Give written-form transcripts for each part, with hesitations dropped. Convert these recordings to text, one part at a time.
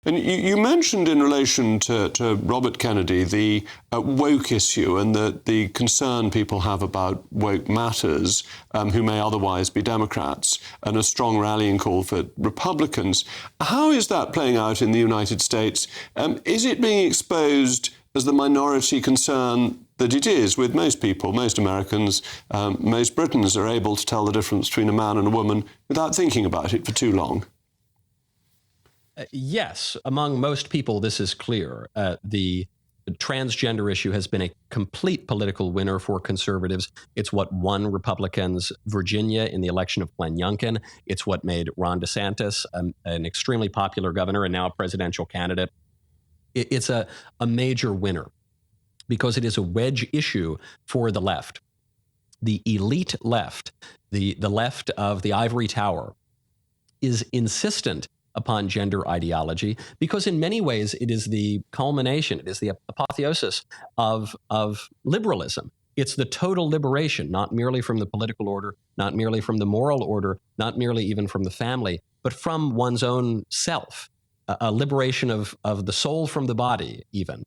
And you mentioned in relation to Robert Kennedy the woke issue and the concern people have about woke matters who may otherwise be Democrats, and a strong rallying call for Republicans. How is that playing out in the United States? Is it being exposed as the minority concern that it is with most people, most Americans, most Britons are able to tell the difference between a man and a woman without thinking about it for too long? Yes, among most people, this is clear. The transgender issue has been a complete political winner for conservatives. It's what won Republicans Virginia in the election of Glenn Youngkin. It's what made Ron DeSantis an extremely popular governor and now a presidential candidate. It's a major winner because it is a wedge issue for the left. The elite left, the left of the ivory tower, is insistent upon gender ideology because in many ways it is the culmination, it is the apotheosis of liberalism. It's the total liberation, not merely from the political order, not merely from the moral order, not merely even from the family, but from one's own self. A liberation of the soul from the body, even.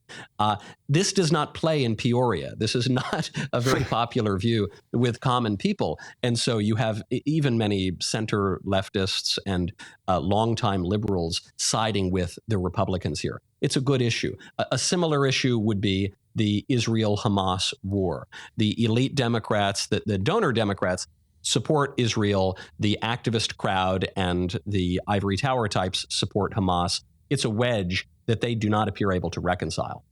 This does not play in Peoria. This is not a very popular view with common people. And so you have even many center leftists and longtime liberals siding with the Republicans here. It's a good issue. A similar issue would be the Israel-Hamas war. The elite Democrats, the donor Democrats, support Israel. The activist crowd and the ivory tower types support Hamas. It's a wedge that they do not appear able to reconcile.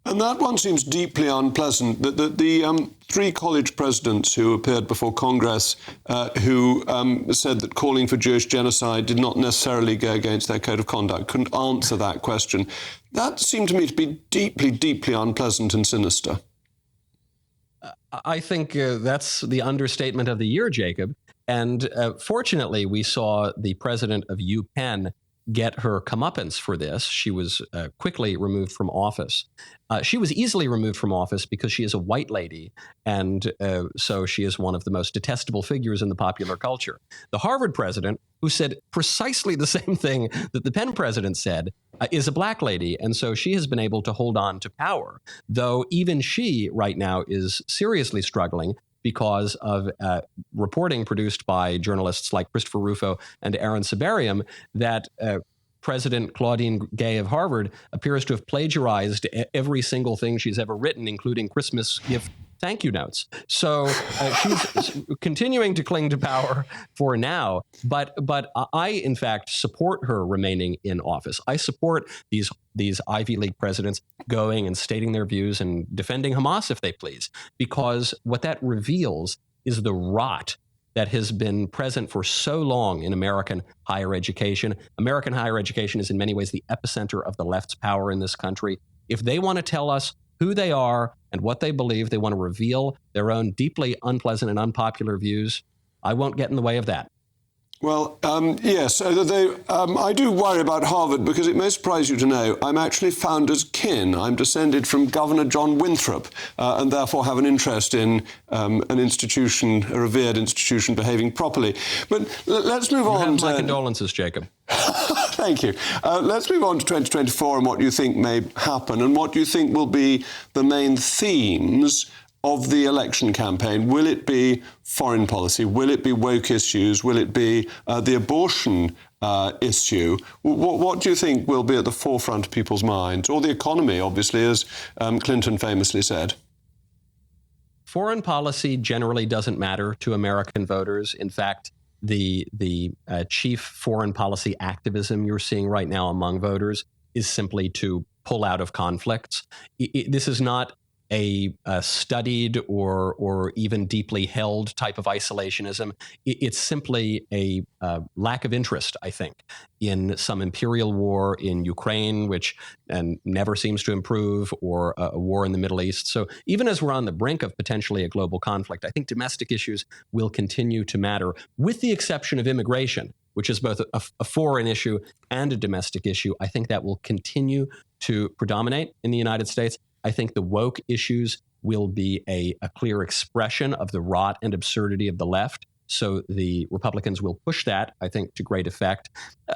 And that one seems deeply unpleasant. The three college presidents who appeared before Congress who said that calling for Jewish genocide did not necessarily go against their code of conduct, couldn't answer that question. That seemed to me to be deeply, deeply unpleasant and sinister. I think that's the understatement of the year, Jacob. And fortunately, we saw the president of UPenn get her comeuppance for this. She was quickly removed from office. She was easily removed from office because she is a white lady, and so she is one of the most detestable figures in the popular culture. The Harvard president, who said precisely the same thing that the Penn president said, is a black lady, and so she has been able to hold on to power, though even she right now is seriously struggling because of reporting produced by journalists like Christopher Rufo and Aaron Sibarium that President Claudine Gay of Harvard appears to have plagiarized every single thing she's ever written, including Christmas gift thank you notes. So she's continuing to cling to power for now. But I, in fact, support her remaining in office. I support these Ivy League presidents going and stating their views and defending Hamas, if they please, because what that reveals is the rot that has been present for so long in American higher education. American higher education is in many ways the epicenter of the left's power in this country. If they want to tell us who they are and what they believe, they want to reveal their own deeply unpleasant and unpopular views, I won't get in the way of that. Well, yes, I do worry about Harvard because it may surprise you to know I'm actually founder's kin. I'm descended from Governor John Winthrop and therefore have an interest in an institution, a revered institution, behaving properly. But let's move on. You have my condolences, Jacob. Thank you. Let's move on to 2024 and what you think may happen and what you think will be the main themes of the election campaign. Will it be foreign policy? Will it be woke issues? Will it be the abortion issue? What do you think will be at the forefront of people's minds? Or the economy, obviously, as Clinton famously said. Foreign policy generally doesn't matter to American voters. In fact, the chief foreign policy activism you're seeing right now among voters is simply to pull out of conflicts. This is not a studied or even deeply held type of isolationism. It's simply a lack of interest, I think, in some imperial war in Ukraine, which never seems to improve, or a war in the Middle East. So even as we're on the brink of potentially a global conflict, I think domestic issues will continue to matter, with the exception of immigration, which is both a foreign issue and a domestic issue. I think that will continue to predominate in the United States. I think the woke issues will be a clear expression of the rot and absurdity of the left. So the Republicans will push that, I think, to great effect.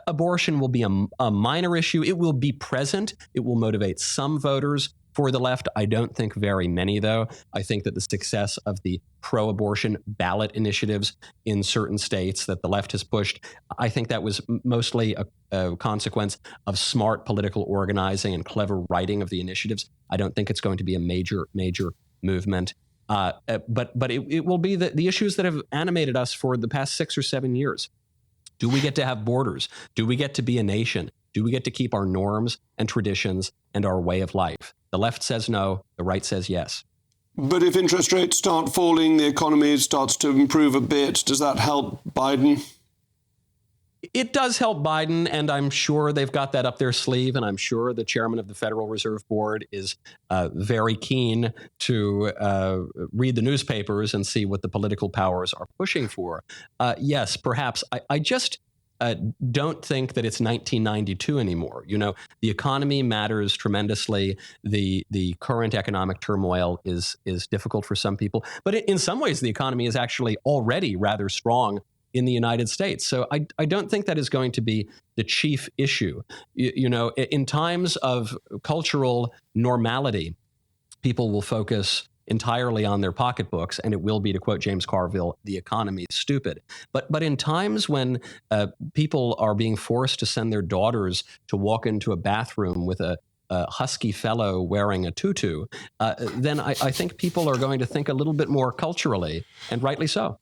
Abortion will be a minor issue. It will be present. It will motivate some voters for the left. I don't think very many, though. I think that the success of the pro-abortion ballot initiatives in certain states that the left has pushed, I think that was mostly a consequence of smart political organizing and clever writing of the initiatives. I don't think it's going to be a major movement. But it will be the issues that have animated us for the past 6 or 7 years. Do we get to have borders? Do we get to be a nation? Do we get to keep our norms and traditions and our way of life? The left says no, the right says yes. But if interest rates start falling, the economy starts to improve a bit, does that help Biden? It does help Biden, and I'm sure they've got that up their sleeve, and I'm sure the chairman of the Federal Reserve Board is very keen to read the newspapers and see what the political powers are pushing for. Yes, perhaps. I just don't think that it's 1992 anymore. You know, the economy matters tremendously. The current economic turmoil is difficult for some people, but in some ways, the economy is actually already rather strong in the United States. So I don't think that is going to be the chief issue. You know, in times of cultural normality, people will focus entirely on their pocketbooks, and it will be, to quote James Carville, the economy is stupid. But in times when people are being forced to send their daughters to walk into a bathroom with a husky fellow wearing a tutu, then I think people are going to think a little bit more culturally, and rightly so.